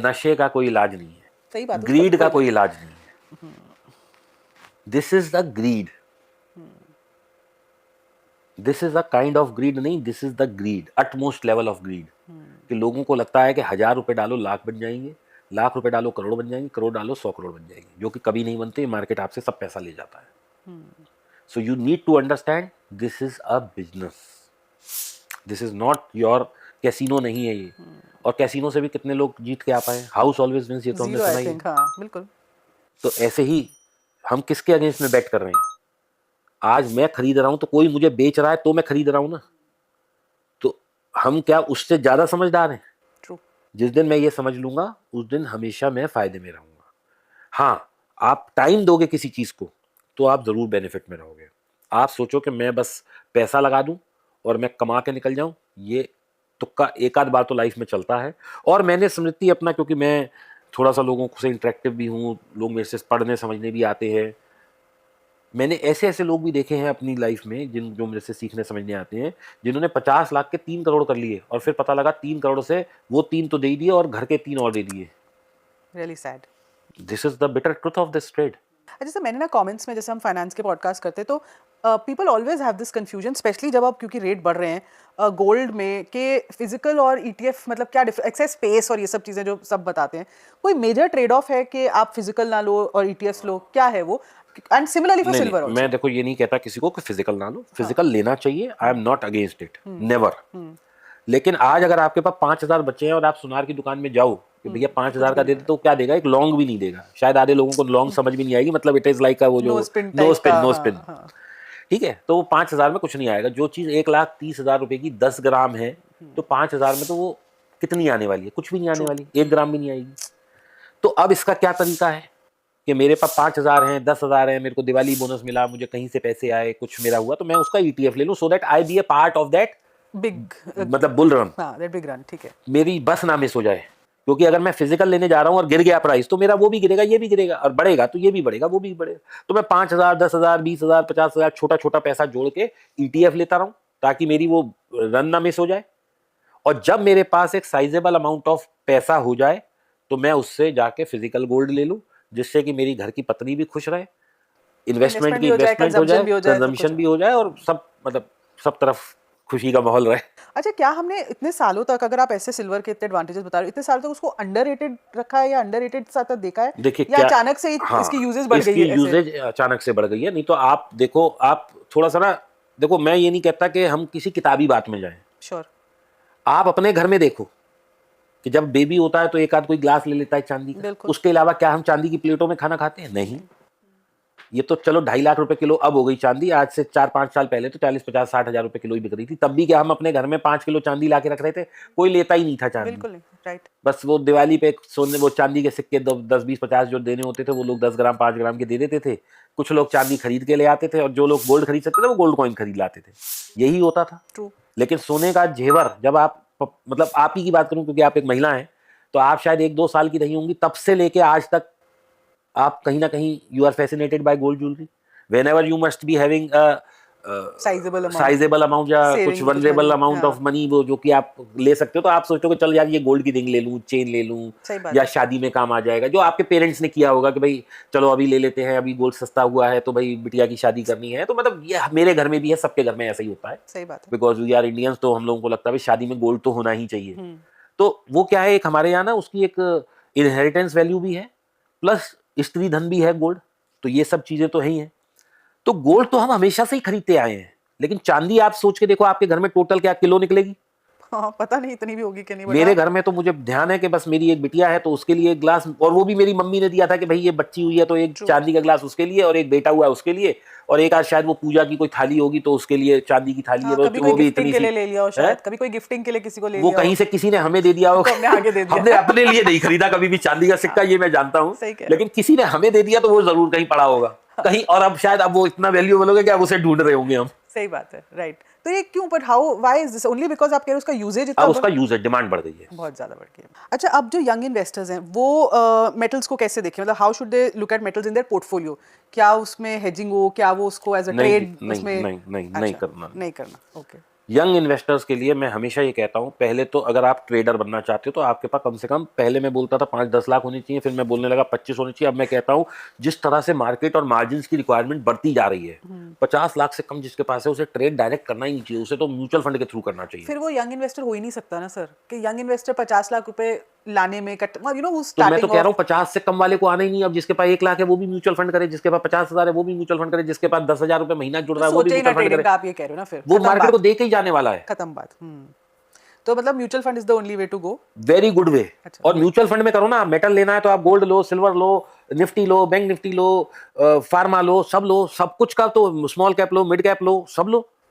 नशे का कोई इलाज नहीं है, सही बात है, ग्रीड का कोई इलाज नहीं है। This is the greed, this is a kind of greed नहीं, this is the greed, utmost level of greed. कि लोगों को लगता है कि 1000 रुपए डालो लाख बन जाएंगे, लाख रुपए डालो करोड़ बन जाएंगे, करोड़ डालो 100 करोड़ बन जाएंगे, जो कि कभी नहीं बनते। मार्केट आपसे सब पैसा ले जाता है। So you need to understand this is a business, this is not your casino नहीं है ये। और कैसीनो से भी कितने लोग जीत के आ पाए, हाउस ऑलवेज विंस, ये तो हमने Zero, I सुना ही है। think, हाँ बिल्कुल। तो ऐसे ही हम किसके अगेंस्ट में बैट कर रहे हैं? आज मैं खरीद रहा हूं तो कोई मुझे बेच रहा है तो मैं खरीद रहा हूं ना। तो हम क्या उससे ज्यादा समझदार हैं? True. जिस दिन मैं ये समझ लूंगा उस दिन हमेशा मैं फायदे में रहूंगा। हाँ, आप टाइम दोगे किसी चीज को तो आप जरूर बेनिफिट में रहोगे। आप सोचो कि मैं बस पैसा लगा दूं और मैं कमा के निकल जाऊं, ये तुक्का एक आध बार तो लाइफ में चलता है। और मैंने स्मृति अपना, क्योंकि मैं थोड़ा सा लोगों से इंटरेक्टिव भी हूँ, लोग मेरे से पढ़ने समझने भी आते हैं, मैंने ऐसे ऐसे लोग भी देखे हैं अपनी लाइफ में जो मेरे से सीखने समझने आते हैं, जिन्होंने 50 लाख के 3 करोड़ कर लिए और फिर पता लगा 3 करोड़ से वो 3 तो दे ही दिए और घर के 3 और दे दिए। Really sad. This is the bitter truth of this trade. जैसे मैंने ना कमेंट्स में, जैसे हम फाइनेंस के पॉडकास्ट करते हैं तो people always have this confusion, specially जब अब क्योंकि रेट बढ़ रहे हैं गोल्ड में, कि फिजिकल और ईटीएफ मतलब क्या एक्सेस स्पेस और ये सब चीज़ें जो सब बताते हैं, कोई मेजर ट्रेड ऑफ है कि आप फिजिकल ना लो और ईटीएफ लो, क्या है वो? And similarly for silver also. मैं देखो ये नहीं कहता किसी को कि फिजिकल ना लो, फिजिकल लेना चाहिए, I am not against it, never. लेकिन आज अगर आपके पास 5000 बच्चे हैं और आप सुनार की दुकान में जाओ कि भैया 5000 का दे दे, तो क्या देगा? एक लॉन्ग भी नहीं देगा। शायद आधे लोगों को लॉन्ग समझ भी नहीं आएगी, मतलब इट इज लाइक वो जो नो स्पिन। ठीक है, तो वो 5000 में कुछ नहीं आएगा। जो चीज 1,30,000 रुपए की 10 ग्राम है, तो 5000 में तो वो कितनी आने वाली है? कुछ भी नहीं आने वाली, 1 ग्राम भी नहीं आएगी। तो अब इसका क्या तरीका है कि मेरे पास 5000 हैं, 10,000 है, मेरे को दिवाली बोनस मिला, मुझे कहीं से पैसे आए, कुछ मेरा हुआ, तो मैं उसका ईटीएफ ले लूं, so that I be a part of that big, मतलब bull run, that big run. ठीक है, मेरी बस ना मिस हो जाए। क्योंकि अगर मैं फिजिकल लेने जा रहा हूं और गिर गया प्राइस, तो मेरा वो भी गिरेगा, ये भी गिरेगा, और बढ़ेगा तो ये भी बढ़ेगा, वो भी बढ़ेगा। तो मैं 5000, 10,000, 20,000, 50,000 छोटा छोटा पैसा जोड़ के ईटीएफ लेता रहूं, ताकि मेरी वो रन ना मिस हो जाए। और जब मेरे पास एक साइजेबल अमाउंट ऑफ पैसा हो जाए, तो मैं उससे जाके फिजिकल गोल्ड ले लूं, जिससे कि मेरी घर की पत्नी भी खुश रहे, इन्वेस्टमेंट की इन्वेस्टमेंट हो जाए, कंजम्पशन भी हो जाए, और सब मतलब सब तरफ खुशी का माहौल रहे। अच्छा, क्या हमने इतने सालों तक, अगर आप ऐसे सिल्वर के इतने एडवांटेजेस बता रहे हो, इतने सालों तक उसको अंडररेटेड रखा है या अंडररेटेड सा देखा है? देखिए या क्या, अचानक से हाँ, इसकी यूजेज बढ़ गई है? इसकी यूजेज अचानक से बढ़ गई है। नहीं तो आप देखो, आप थोड़ा सा ना देखो, मैं ये नहीं कहता कि हम किसी किताबी बात में जाएं। श्योर। आप अपने घर में देखो कि जब बेबी होता है तो एक आध कोई ग्लास ले लेता है चांदी का, उसके अलावा क्या हम चांदी की प्लेटों में खाना खाते हैं? नहीं। ये तो चलो 2.5 लाख रुपए किलो अब हो गई चांदी, आज से 4-5 साल पहले तो 40, 50, 60 हजार रुपए किलो ही बिक रही थी। तब भी क्या हम अपने घर में 5 किलो चांदी ला के रख रहे थे? कोई लेता ही नहीं था चांदी। बिल्कुल नहीं, राइट। बस वो दिवाली पे सोने, वो चांदी के सिक्के 10, 20, 50 जो देने होते थे, वो लोग 10 ग्राम 5 ग्राम के दे देते थे। कुछ लोग चांदी खरीद के ले आते थे, और जो लोग गोल्ड खरीद सकते थे वो गोल्ड कॉइन खरीद लाते थे। यही होता था। ट्रू। लेकिन सोने का जेवर, जब आप मतलब आप ही की बात करूं क्योंकि आप एक महिला हैं, तो आप शायद 1-2 साल की रही होंगी, तब से लेके आज तक आप कहीं ना कहीं you are fascinated by gold jewellery. Whenever you must be having a sizable amount या कुछ वनरेबल अमाउंट ऑफ मनी, वो जो कि आप ले सकते हो, तो आप सोचोगे चल यार ये गोल्ड की रिंग ले लूं, चेन ले लूं, या शादी में काम आ जाएगा। जो आपके पेरेंट्स ने किया होगा कि भाई चलो अभी ले लेते हैं, अभी गोल्ड सस्ता हुआ है तो भाई बिटिया की शादी करनी है। तो मतलब ये मेरे घर में भी है, सबके घर में ऐसा ही होता है। सही बात है। बिकॉज वी आर इंडियंस, तो हम लोगों को लगता है भाई शादी में गोल्ड तो होना ही चाहिए। तो वो क्या है, एक हमारे यहाँ ना उसकी एक इनहेरिटेंस वैल्यू भी है, प्लस स्त्री धन भी है गोल्ड। तो ये सब चीजें तो है ही है। तो गोल्ड तो हम हमेशा से ही खरीदते आए हैं, लेकिन चांदी आप सोच के देखो आपके घर में टोटल क्या किलो निकलेगी? हाँ, पता नहीं इतनी भी होगी कि नहीं। मेरे घर में तो मुझे ध्यान है कि बस मेरी एक बिटिया है तो उसके लिए एक ग्लास, और वो भी मेरी मम्मी ने दिया था कि भाई ये बच्ची हुई है तो एक चांदी का ग्लास उसके लिए, और एक बेटा हुआ है उसके लिए, और एक आज शायद वो पूजा की कोई थाली होगी तो उसके लिए चांदी की थाली है। वो भी इतनी सी ले लिया हो शायद, कभी कोई गिफ्टिंग के लिए किसी को ले लिया, वो कहीं से किसी ने हमें दे दिया होगा। हमने अपने लिए नहीं खरीदा कभी भी चांदी का सिक्का, ये मैं जानता हूँ, लेकिन किसी ने हमें दे दिया तो वो जरूर कहीं पड़ा होगा कहीं, और अब शायद अब वो इतना वैल्यूएबल होगा कि अब उसे ढूंढ रहे होंगे हम। सही बात है, राइट। तो ये क्यों, but how, why is this? Only because आप कह रहे हो उसका यूजेज इतना, अब उसका यूजेज डिमांड बढ़ गई है, बहुत ज्यादा बढ़ गई है। अच्छा, अब जो यंग इन्वेस्टर्स हैं वो मेटल्स को कैसे देखें? मतलब how should they look at metals in their portfolio? क्या उसमें हेजिंग हो, क्या वो उसको एज अ ट्रेड उसमें? नहीं करना। नहीं करना, ओके। यंग इन्वेस्टर्स के लिए मैं हमेशा ये कहता हूं, पहले तो अगर आप ट्रेडर बनना चाहते हो तो आपके पास कम से कम, पहले मैं बोलता था 5-10 लाख होनी चाहिए, फिर मैं बोलने लगा 25 होनी चाहिए, अब मैं कहता हूं जिस तरह से मार्केट और मार्जिन की रिक्वायरमेंट बढ़ती जा रही है, 50 लाख से कम जिसके पास है उसे ट्रेड डायरेक्ट करना ही नहीं चाहिए, उसे तो म्यूचुअल फंड के थ्रू करना चाहिए। फिर वो यंग इन्वेस्टर हो ही नहीं सकता ना सर, कि यंग इन्वेस्टर 50 लाख रुपए लाने में यू नो तो मैं तो स्टार्टिंग कह रहा हूँ 50 से कम वाले को आना ही नहीं। अब जिसके पास 1 लाख है वो भी म्यूचुअल फंड करे, जिसके पास 50,000 है वो भी म्यूचुअल फंड करे, जिसके पास 10,000 रुपए महीना जुड़ रहा है वो भी सोचे ही ना म्यूचुअल फंड ट्रेडिंग करे। का, आप ये कह रहे हो ना, फिर वो खत्म मार्केट बात, को दे के ही जाने वाला है। खत्म बात। तो मतलब mutual fund is the only way to go. Very good way. अच्छा। और म्यूचुअल फंड में करो ना, मेटल लेना है तो आप गोल्ड लो, सिल्वर लो, निफ्टी लो, बैंक निफ्टी लो, फार्मा लो, सब कुछ का, तो स्मॉल कैप लो, मिड कैप लो, सब लो।